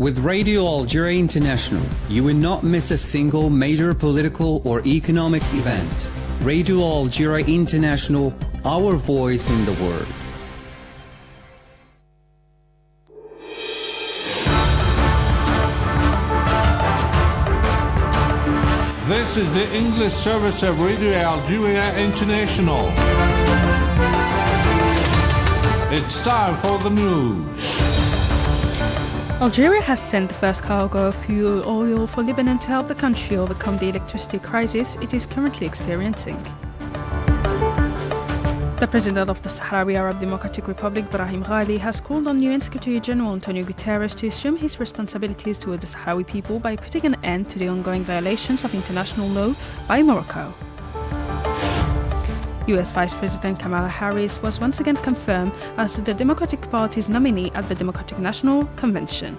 With Radio Algeria International, you will not miss a single major political or economic event. Radio Algeria International, our voice in the world. This is the English service of Radio Algeria International. It's time for the news. Algeria has sent the first cargo of fuel oil for Lebanon to help the country overcome the electricity crisis it is currently experiencing. The President of the Sahrawi Arab Democratic Republic, Brahim Ghali, has called on UN Secretary General Antonio Guterres to assume his responsibilities toward the Sahrawi people by putting an end to the ongoing violations of international law by Morocco. US Vice President Kamala Harris was once again confirmed as the Democratic Party's nominee at the Democratic National Convention.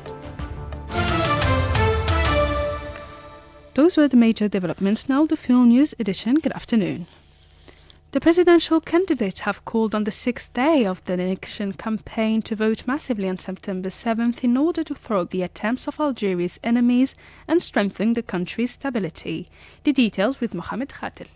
Those were the major developments. Now the full news edition. Good afternoon. The presidential candidates have called on the sixth day of the election campaign to vote massively on September 7th in order to thwart the attempts of Algeria's enemies and strengthen the country's stability. The details with Mohamed Khatel.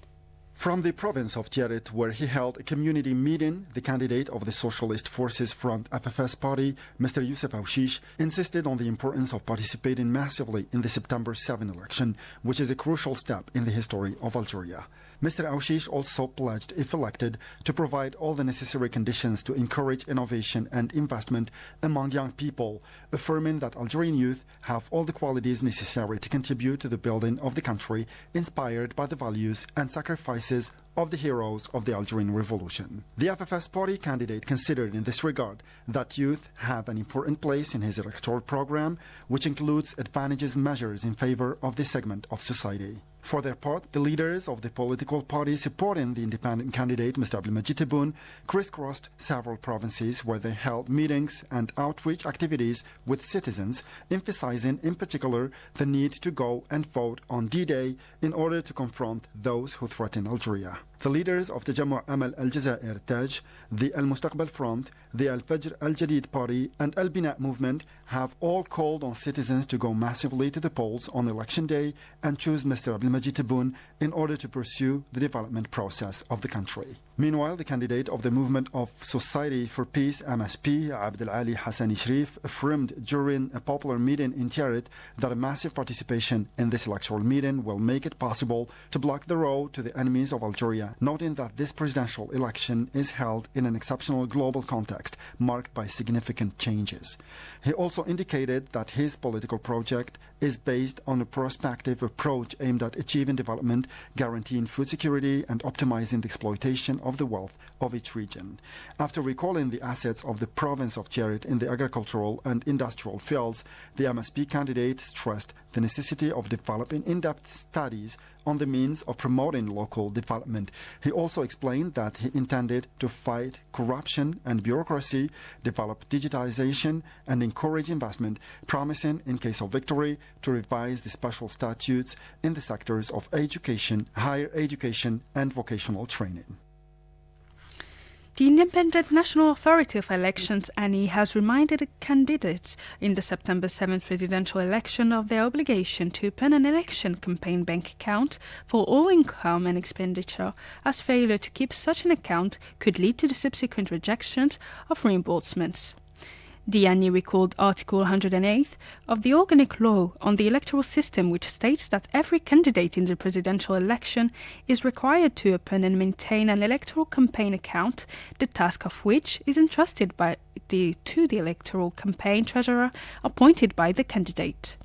From the province of Tiaret, where he held a community meeting, the candidate of the Socialist Forces Front FFS party, Mr. Youssef Aouchiche, insisted on the importance of participating massively in the September 7 election, which is a crucial step in the history of Algeria. Mr. Aouchiche also pledged, if elected, to provide all the necessary conditions to encourage innovation and investment among young people, affirming that Algerian youth have all the qualities necessary to contribute to the building of the country, inspired by the values and sacrifices of the heroes of the Algerian Revolution. The FFS party candidate considered in this regard that youth have an important place in his electoral program, which includes advantageous measures in favor of this segment of society. For their part, the leaders of the political parties supporting the independent candidate, Mr. Abdelmajid Tebboune, crisscrossed several provinces where they held meetings and outreach activities with citizens, emphasizing in particular the need to go and vote on D-Day in order to confront those who threaten Algeria. The leaders of the Tajammou Amal Al-Jazair Taj, the Al-Mustaqbal Front, the Al-Fajr Al-Jadid Party and Al-Bina movement have all called on citizens to go massively to the polls on election day and choose Mr. Abdelmajid Tebboune in order to pursue the development process of the country. Meanwhile, the candidate of the Movement of Society for Peace, MSP, Abdel Ali Hassani Sharif, affirmed during a popular meeting in Tiaret that a massive participation in this electoral meeting will make it possible to block the road to the enemies of Algeria, noting that this presidential election is held in an exceptional global context marked by significant changes. He also indicated that his political project is based on a prospective approach aimed at achieving development, guaranteeing food security and optimizing the exploitation of the wealth of each region. After recalling the assets of the province of Tiaret in the agricultural and industrial fields, the MSP candidate stressed the necessity of developing in-depth studies on the means of promoting local development. He also explained that he intended to fight corruption and bureaucracy, develop digitization, and encourage investment, promising, in case of victory, to revise the special statutes in the sectors of education, higher education, and vocational training. The Independent National Authority of Elections, ANI, has reminded the candidates in the September 7th presidential election of their obligation to open an election campaign bank account for all income and expenditure, as failure to keep such an account could lead to the subsequent rejections of reimbursements. The ANI recalled Article 108 of the Organic Law on the Electoral System, which states that every candidate in the presidential election is required to open and maintain an electoral campaign account, the task of which is entrusted to the electoral campaign treasurer appointed by the candidate.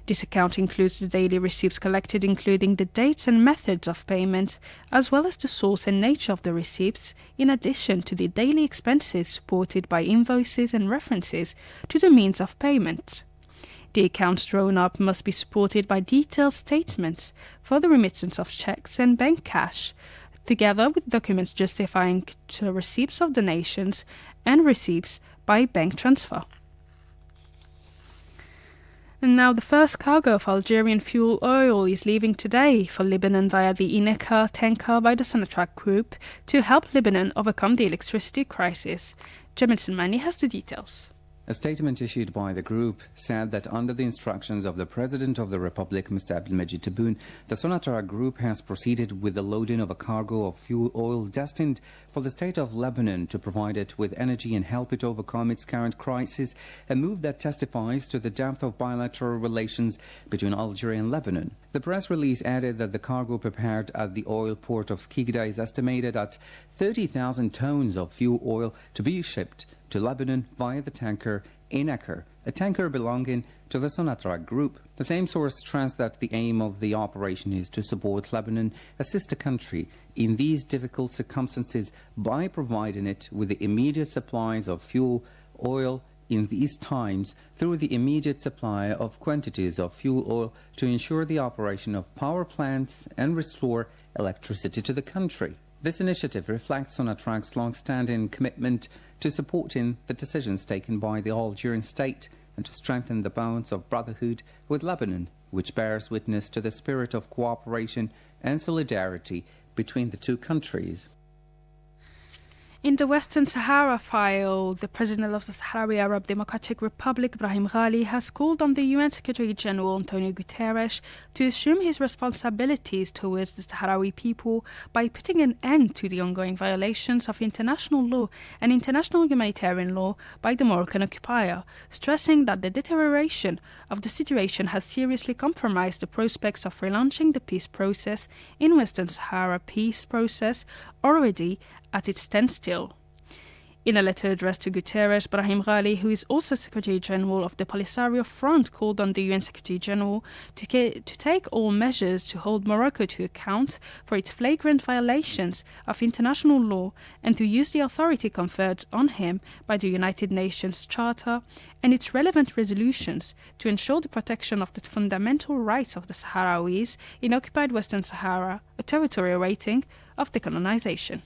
This account includes the daily receipts collected, including the dates and methods of payment, as well as the source and nature of the receipts, in addition to the daily expenses supported by invoices and references to the means of payment. The accounts drawn up must be supported by detailed statements for the remittance of checks and bank cash, together with documents justifying the receipts of donations and receipts by bank transfer. And now the first cargo of Algerian fuel oil is leaving today for Lebanon via the Ineka tanker by the Sonatrach Group to help Lebanon overcome the electricity crisis. Jamil Salmani has the details. A statement issued by the group said that under the instructions of the President of the Republic, Mr. Abdelmajid Tebboune, the Sonatrach Group has proceeded with the loading of a cargo of fuel oil destined for the state of Lebanon to provide it with energy and help it overcome its current crisis, a move that testifies to the depth of bilateral relations between Algeria and Lebanon. The press release added that the cargo prepared at the oil port of Skikda is estimated at 30,000 tons of fuel oil to be shipped to Lebanon via the tanker Enaker, a tanker belonging to the Sonatrach Group. The same source stressed that the aim of the operation is to support Lebanon, a sister country, in these difficult circumstances by providing it with the immediate supplies of fuel oil in these times through the immediate supply of quantities of fuel oil to ensure the operation of power plants and restore electricity to the country. This initiative reflects Sonatrach's long-standing commitment to supporting the decisions taken by the Algerian state and to strengthen the bonds of brotherhood with Lebanon, which bears witness to the spirit of cooperation and solidarity between the two countries. In the Western Sahara file, the President of the Sahrawi Arab Democratic Republic, Brahim Ghali, has called on the UN Secretary General Antonio Guterres to assume his responsibilities towards the Sahrawi people by putting an end to the ongoing violations of international law and international humanitarian law by the Moroccan occupier, stressing that the deterioration of the situation has seriously compromised the prospects of relaunching the peace process in Western Sahara peace process already at its standstill. In a letter addressed to Guterres, Brahim Ghali, who is also Secretary General of the Polisario Front, called on the UN Secretary General to take all measures to hold Morocco to account for its flagrant violations of international law and to use the authority conferred on him by the United Nations Charter and its relevant resolutions to ensure the protection of the fundamental rights of the Sahrawis in occupied Western Sahara, a territory awaiting of decolonization.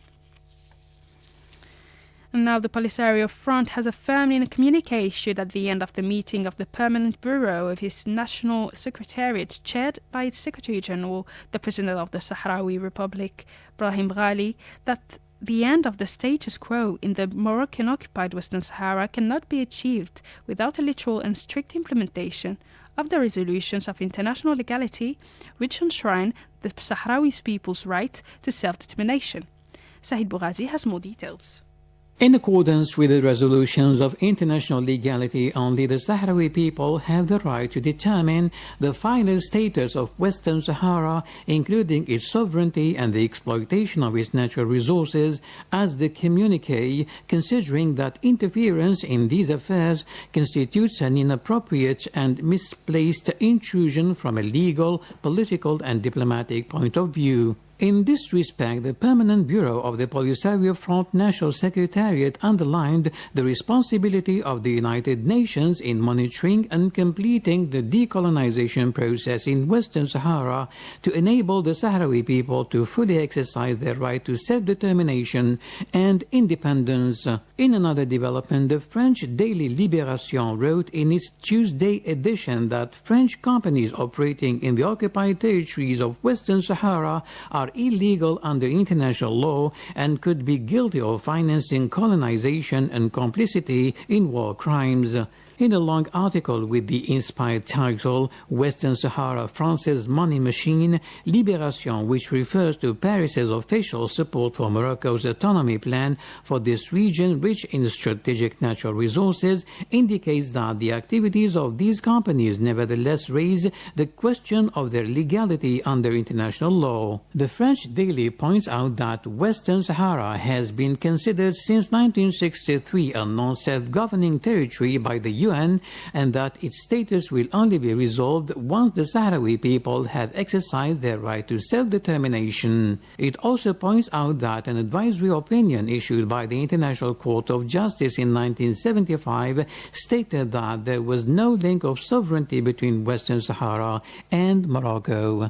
And now the Polisario Front has affirmed in a communique issued at the end of the meeting of the Permanent Bureau of its National Secretariat, chaired by its Secretary General, the President of the Sahrawi Republic, Brahim Ghali, that the end of the status quo in the Moroccan-occupied Western Sahara cannot be achieved without a literal and strict implementation of the resolutions of international legality which enshrine the Sahrawi people's right to self-determination. Sahid Bougazi has more details. In accordance with the resolutions of international legality, only the Sahrawi people have the right to determine the final status of Western Sahara, including its sovereignty and the exploitation of its natural resources, as the communique, considering that interference in these affairs constitutes an inappropriate and misplaced intrusion from a legal, political and diplomatic point of view. In this respect, the Permanent Bureau of the Polisario Front National Secretariat underlined the responsibility of the United Nations in monitoring and completing the decolonization process in Western Sahara to enable the Sahrawi people to fully exercise their right to self-determination and independence. In another development, the French daily Libération wrote in its Tuesday edition that French companies operating in the occupied territories of Western Sahara are illegal under international law and could be guilty of financing colonization and complicity in war crimes. In a long article with the inspired title Western Sahara, France's Money Machine, Libération, which refers to Paris's official support for Morocco's autonomy plan for this region rich in strategic natural resources, indicates that the activities of these companies nevertheless raise the question of their legality under international law. The French daily points out that Western Sahara has been considered since 1963 a non-self-governing territory by the UN, and that its status will only be resolved once the Sahrawi people have exercised their right to self-determination. It also points out that an advisory opinion issued by the International Court of Justice in 1975 stated that there was no link of sovereignty between Western Sahara and Morocco.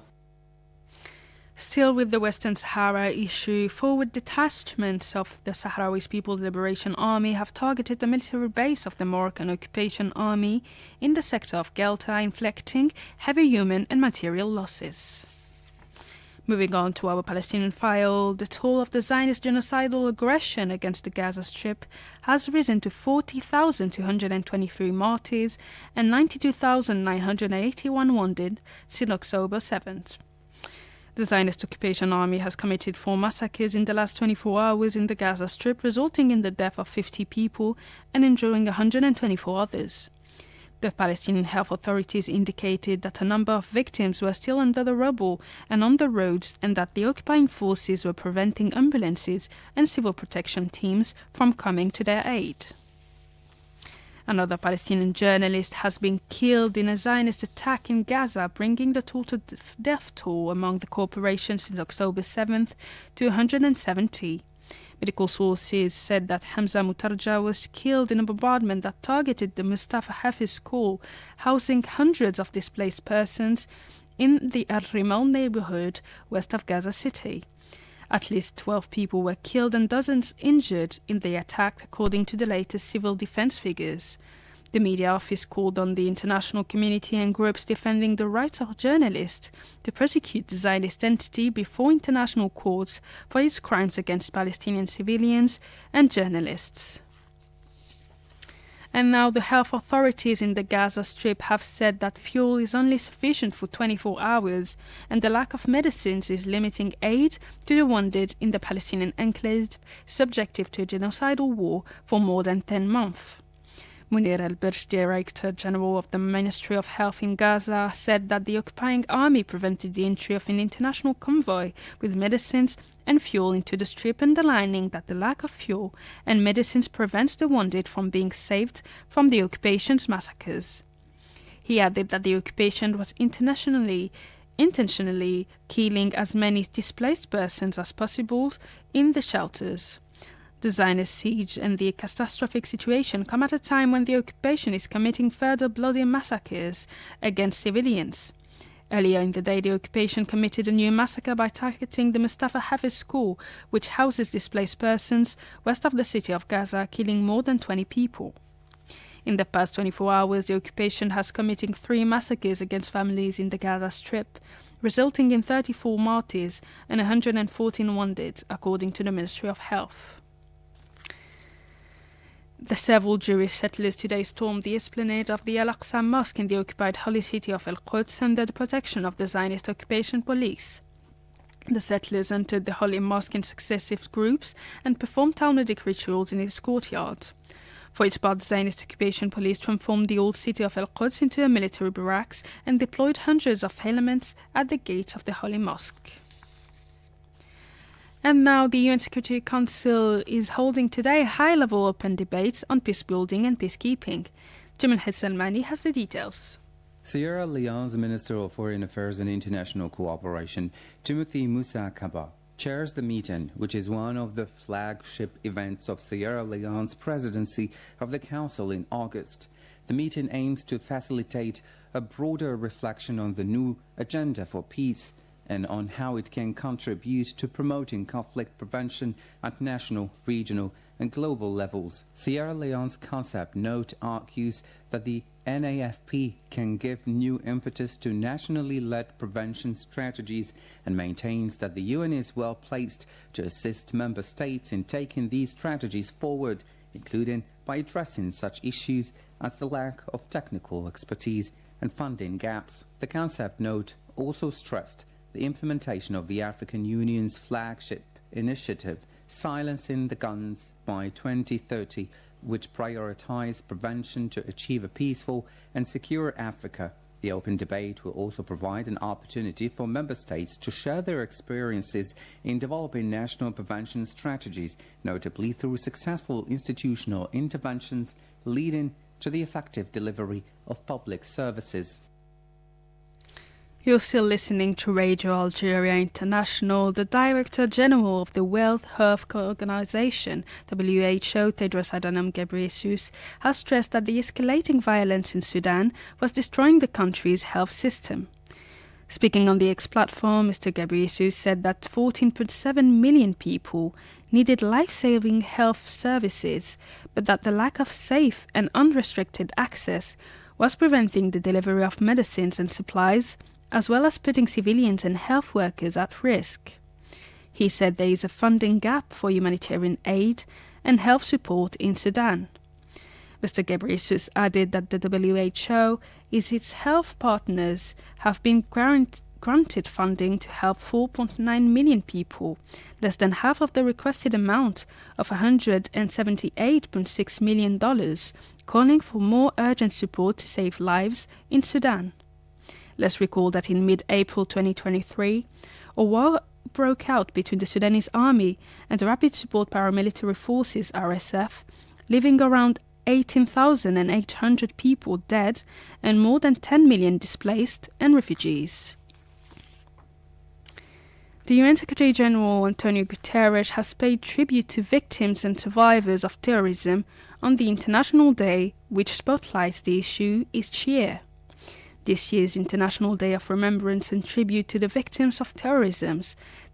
Still with the Western Sahara issue, forward detachments of the Sahrawi People's Liberation Army have targeted the military base of the Moroccan Occupation Army in the sector of Gelta, inflicting heavy human and material losses. Moving on to our Palestinian file, the toll of the Zionist genocidal aggression against the Gaza Strip has risen to 40,223 martyrs and 92,981 wounded since October 7th. The Zionist occupation army has committed 4 massacres in the last 24 hours in the Gaza Strip, resulting in the death of 50 people and injuring 124 others. The Palestinian health authorities indicated that a number of victims were still under the rubble and on the roads, and that the occupying forces were preventing ambulances and civil protection teams from coming to their aid. Another Palestinian journalist has been killed in a Zionist attack in Gaza, bringing the total death toll among the corporations since October 7th to 170. Medical sources said that Hamza Mutarja was killed in a bombardment that targeted the Mustafa Hafiz school, housing hundreds of displaced persons in the Ar-Rimal neighborhood west of Gaza City. At least 12 people were killed and dozens injured in the attack, according to the latest civil defense figures. The media office called on the international community and groups defending the rights of journalists to prosecute the Zionist entity before international courts for its crimes against Palestinian civilians and journalists. And now the health authorities in the Gaza Strip have said that fuel is only sufficient for 24 hours, and the lack of medicines is limiting aid to the wounded in the Palestinian enclave, subjected to a genocidal war for more than 10 months. Munir al-Birsh, Director General of the Ministry of Health in Gaza, said that the occupying army prevented the entry of an international convoy with medicines and fuel into the Strip, underlining that the lack of fuel and medicines prevents the wounded from being saved from the occupation's massacres. He added that the occupation was intentionally killing as many displaced persons as possible in the shelters. The Zionist siege and the catastrophic situation come at a time when the occupation is committing further bloody massacres against civilians. Earlier in the day, the occupation committed a new massacre by targeting the Mustafa Hafiz school, which houses displaced persons west of the city of Gaza, killing more than 20 people. In the past 24 hours, the occupation has committed 3 massacres against families in the Gaza Strip, resulting in 34 martyrs and 114 wounded, according to the Ministry of Health. The several Jewish settlers today stormed the esplanade of the Al-Aqsa Mosque in the occupied holy city of Al-Quds under the protection of the Zionist occupation police. The settlers entered the holy mosque in successive groups and performed Talmudic rituals in its courtyard. For its part, the Zionist occupation police transformed the old city of Al-Quds into a military barracks and deployed hundreds of elements at the gate of the holy mosque. And now the UN Security Council is holding today high-level open debates on peace building and peacekeeping. Jamal Salmani has the details. Sierra Leone's Minister of Foreign Affairs and International Cooperation, Timothy Musa Kaba, chairs the meeting, which is one of the flagship events of Sierra Leone's presidency of the Council in August. The meeting aims to facilitate a broader reflection on the new agenda for peace and on how it can contribute to promoting conflict prevention at national, regional and global levels. Sierra Leone's concept note argues that the NAFP can give new impetus to nationally led prevention strategies and maintains that the UN is well placed to assist member states in taking these strategies forward, including by addressing such issues as the lack of technical expertise and funding gaps. The concept note also stressed the implementation of the African Union's flagship initiative, Silencing the Guns by 2030, which prioritizes prevention to achieve a peaceful and secure Africa. The open debate will also provide an opportunity for member states to share their experiences in developing national prevention strategies, notably through successful institutional interventions leading to the effective delivery of public services. You're still listening to Radio Algeria International. The Director General of the World Health Organization, WHO, Tedros Adhanom Ghebreyesus, has stressed that the escalating violence in Sudan was destroying the country's health system. Speaking on the X platform, Mr. Ghebreyesus said that 14.7 million people needed life-saving health services, but that the lack of safe and unrestricted access was preventing the delivery of medicines and supplies as well as putting civilians and health workers at risk. He said there is a funding gap for humanitarian aid and health support in Sudan. Mr. Ghebreyesus added that the WHO and its health partners have been granted funding to help 4.9 million people, less than half of the requested amount of $178.6 million, calling for more urgent support to save lives in Sudan. Let's recall that in mid-April 2023, a war broke out between the Sudanese army and the Rapid Support Paramilitary Forces, RSF, leaving around 18,800 people dead and more than 10 million displaced and refugees. The UN Secretary-General Antonio Guterres has paid tribute to victims and survivors of terrorism on the International Day, which spotlights the issue each year. This year's International Day of Remembrance and Tribute to the Victims of Terrorism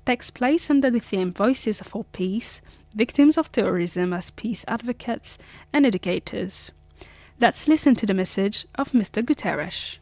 takes place under the theme Voices for Peace, Victims of Terrorism as Peace Advocates and Educators. Let's listen to the message of Mr. Guterres.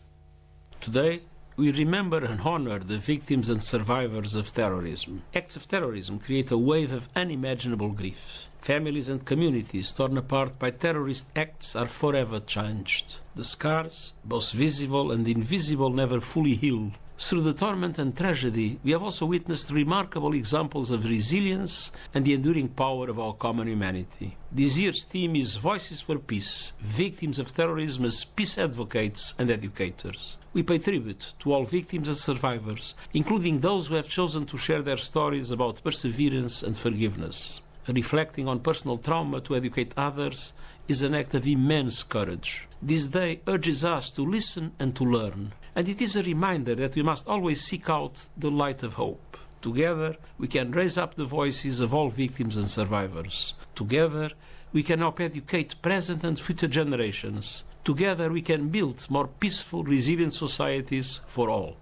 Today, we remember and honor the victims and survivors of terrorism. Acts of terrorism create a wave of unimaginable grief. Families and communities torn apart by terrorist acts are forever changed. The scars, both visible and invisible, never fully heal. Through the torment and tragedy, we have also witnessed remarkable examples of resilience and the enduring power of our common humanity. This year's theme is Voices for Peace, Victims of Terrorism as Peace Advocates and Educators. We pay tribute to all victims and survivors, including those who have chosen to share their stories about perseverance and forgiveness. Reflecting on personal trauma to educate others is an act of immense courage. This day urges us to listen and to learn, and it is a reminder that we must always seek out the light of hope. Together, we can raise up the voices of all victims and survivors. Together, we can help educate present and future generations. Together, we can build more peaceful, resilient societies for all.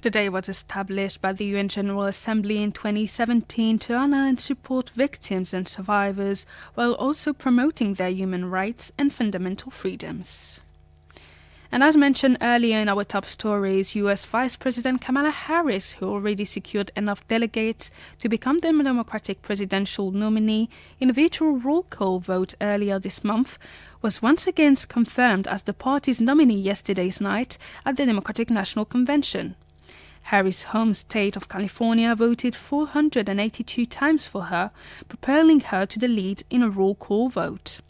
The day was established by the UN General Assembly in 2017 to honor and support victims and survivors while also promoting their human rights and fundamental freedoms. And as mentioned earlier in our top stories, US Vice President Kamala Harris, who already secured enough delegates to become the Democratic presidential nominee in a virtual roll call vote earlier this month, was once again confirmed as the party's nominee yesterday's night at the Democratic National Convention. Harris' home state of California voted 482 times for her, propelling her to the lead in a roll call vote.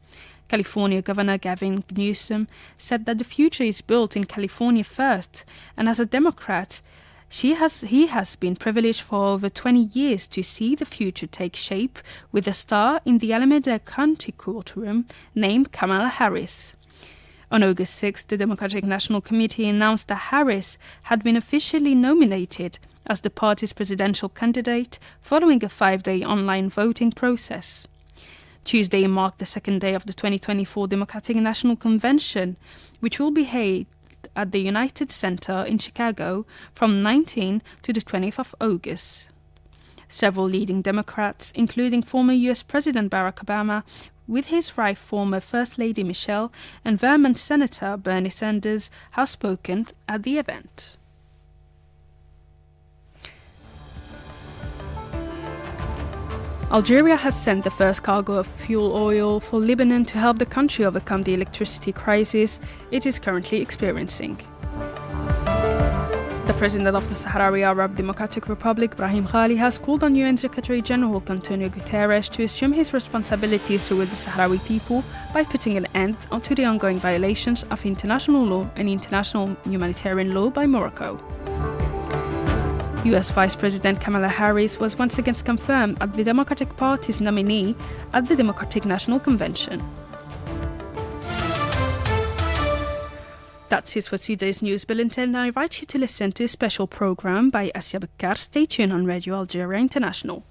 California Governor Gavin Newsom said that the future is built in California first, and as a Democrat, he has been privileged for over 20 years to see the future take shape with a star in the Alameda County courtroom named Kamala Harris. On August 6, the Democratic National Committee announced that Harris had been officially nominated as the party's presidential candidate following a 5-day online voting process. Tuesday marked the second day of the 2024 Democratic National Convention, which will be held at the United Center in Chicago from 19 to the 20th of August. Several leading Democrats, including former U.S. President Barack Obama, with his wife, former First Lady Michelle, and Vermont Senator Bernie Sanders, have spoken at the event. Algeria has sent the first cargo of fuel oil for Lebanon to help the country overcome the electricity crisis it is currently experiencing. The President of the Sahrawi Arab Democratic Republic, Brahim Ghali, has called on UN Secretary-General Antonio Guterres to assume his responsibilities toward the Sahrawi people by putting an end to the ongoing violations of international law and international humanitarian law by Morocco. US Vice President Kamala Harris was once again confirmed as the Democratic Party's nominee at the Democratic National Convention. That's it for today's news bulletin. I invite you to listen to a special program by Asya Bakar. Stay tuned on Radio Algeria International.